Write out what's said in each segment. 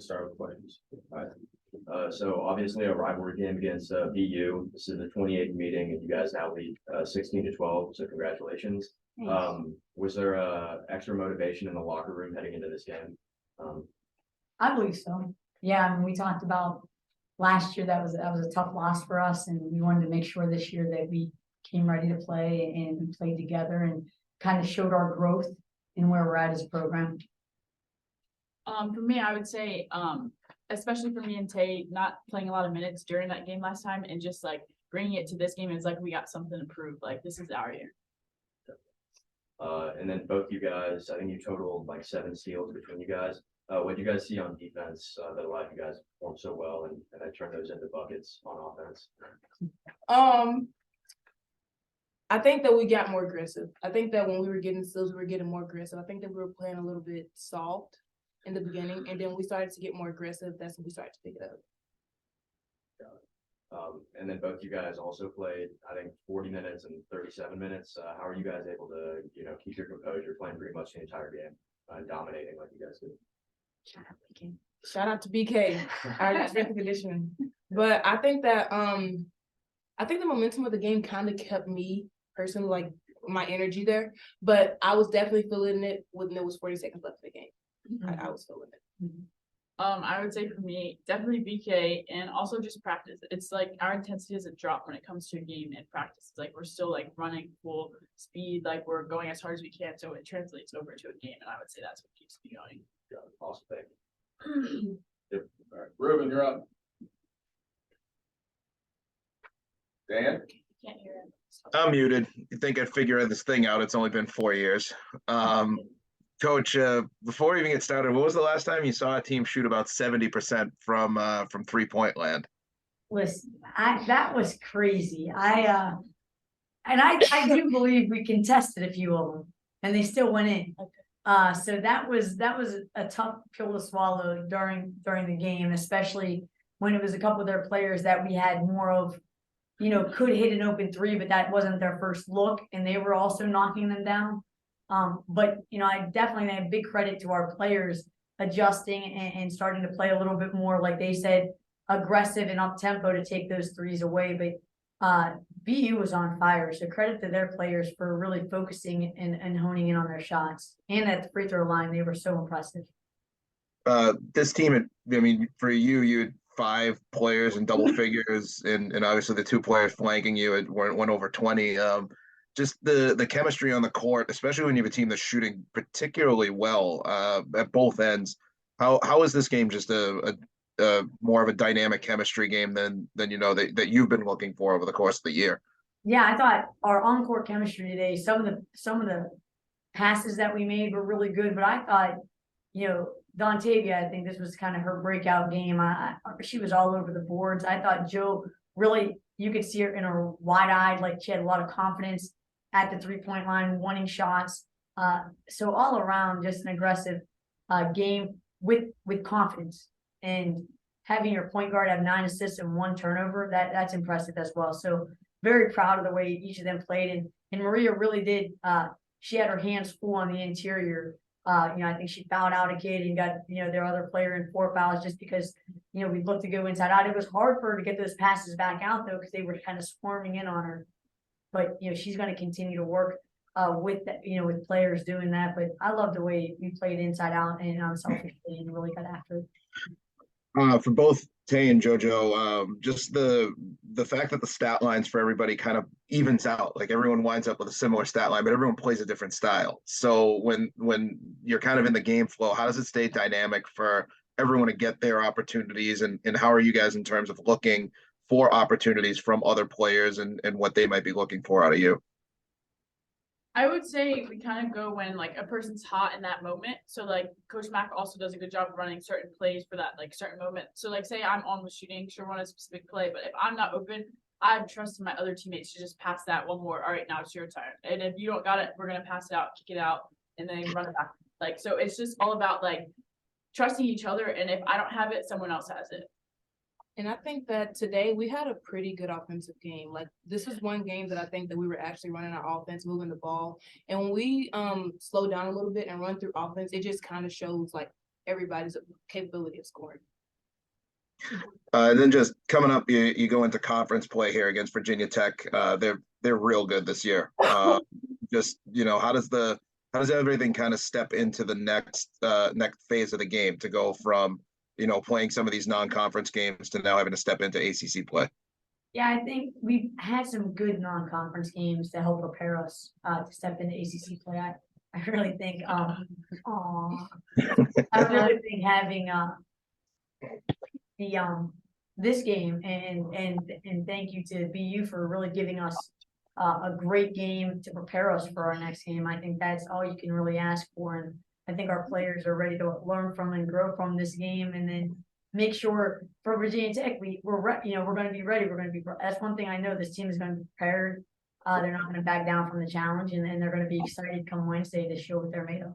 start with questions. All right. So obviously a rivalry game against BU. This is the 28th meeting, and you guys now lead 16-12. So congratulations. Was there extra motivation in the locker room heading into this game? I believe so. Yeah, I mean, we talked about last year that was a tough loss for us, and we wanted to make sure this year that we came ready to play and we played together and kind of showed our growth in where we're at as a program. For me, I would say, especially for me and Tay, not playing a lot of minutes during that game last time and just like bringing it to this game is like we got something to prove. Like this is our year. And then both you guys, I think you totaled like 7 steals between you guys. What did you guys see on defense that allowed you guys to perform so well and then turn those into buckets on offense? I think that we got more aggressive. I think that when we were getting steals, we were getting more aggressive. I think that we were playing a little bit soft in the beginning, and then we started to get more aggressive. That's when we started to pick it up. And then both you guys also played, I think, 40 minutes and 37 minutes. How are you guys able to, keep your composure, playing pretty much the entire game, dominating like you guys did? Shout out to BK, our strength and conditioning. But I think that the momentum of the game kind of kept me personally, like my energy there. But I was definitely feeling it when there was 40 seconds left in the game. I was feeling it. I would say for me, definitely BK and also just practice. It's like our intensity doesn't drop when it comes to a game and practice. It's like we're still like running full speed, like we're going as hard as we can. So it translates over to a game, and I would say that's what keeps me going. Awesome, thank you. Yep. All right, Ruben, you're up. Dan? Can't hear it. I'm muted. You think I'd figure this thing out? It's only been 4 years. Coach, before we even get started, what was the last time you saw a team shoot about 70% from 3-point land? Listen, that was crazy. I do believe we contested a few of them, and they still went in. So that was a tough pill to swallow during the game, especially when it was a couple of their players that we had more of, could hit an open three, but that wasn't their first look, and they were also knocking them down. But I definitely have big credit to our players adjusting and starting to play a little bit more, like they said, aggressive and up tempo to take those threes away. But BU was on fire, so credit to their players for really focusing and honing in on their shots. And at the free throw line, they were so impressive. This team, for you had 5 players in double figures, and obviously the 2 players flanking you went over 20. Just the chemistry on the court, especially when you have a team that's shooting particularly well at both ends. How is this game just a more of a dynamic chemistry game than that you've been looking for over the course of the year? Yeah, I thought our on-court chemistry today, some of the passes that we made were really good, but I thought, Dontavia, I think this was kind of her breakout game. She was all over the boards. I thought Jo really, you could see her in her wide-eyed, like she had a lot of confidence at the 3-point line, wanting shots. So all around, just an aggressive game with confidence, and having your point guard have 9 assists and 1 turnover, that's impressive as well. So very proud of the way each of them played. And Maria really did, she had her hands full on the interior. I think she fouled out a kid and got, their other player in 4 fouls just because, we looked to go inside out. It was hard for her to get those passes back out though, because they were kind of swarming in on her. But, she's going to continue to work with that, with players doing that. But I love the way we played inside out and unselfishly and really got after it. For both Tay and JoJo, just the fact that the stat lines for everybody kind of evens out, like everyone winds up with a similar stat line, but everyone plays a different style. So when you're kind of in the game flow, how does it stay dynamic for everyone to get their opportunities, and how are you guys in terms of looking for opportunities from other players and what they might be looking for out of you? I would say we kind of go when like a person's hot in that moment. So like Coach Mack also does a good job of running certain plays for that like certain moment. So like say I'm on with shooting, she'll run a specific play, but if I'm not open, I trust my other teammates to just pass that one more. All right, now it's your turn. And if you don't got it, we're gonna pass it out, kick it out, and then run it back. Like so it's just all about like trusting each other, and if I don't have it, someone else has it. And I think that today we had a pretty good offensive game. Like this is one game that I think that we were actually running our offense, moving the ball. And when we slow down a little bit and run through offense, it just kind of shows like everybody's capability of scoring. And then just coming up, you go into conference play here against Virginia Tech. They're real good this year. Just, how does everything kind of step into the next phase of the game to go from, playing some of these non-conference games to now having to step into ACC play? Yeah, I think we've had some good non-conference games to help prepare us to step into ACC play. I really think, I really think having this game and thank you to BU for really giving us a great game to prepare us for our next game. I think that's all you can really ask for, and I think our players are ready to learn from and grow from this game, and then make sure for Virginia Tech we're going to be ready. That's one thing I know. This team is going to be prepared. They're not going to back down from the challenge, and they're going to be excited come Wednesday to show what they're made of.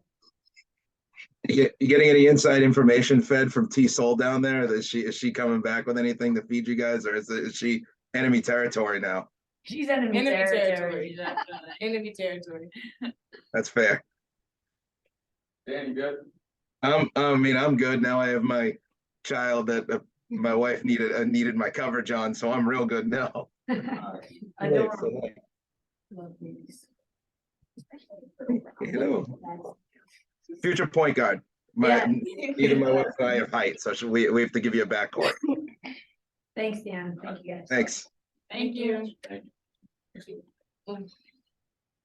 You getting any inside information fed from T Soul down there? Is she coming back with anything to feed you guys, or is she enemy territory now? She's enemy territory. Enemy territory. That's fair. Dan, you good? I'm good now. I have my child that my wife needed my coverage on, so I'm real good now. Adorable. So, future point guard. Neither my wife and I have height, so we have to give you a backcourt. Thanks, Dan. Thank you guys. Thanks. Thank you. Thank you.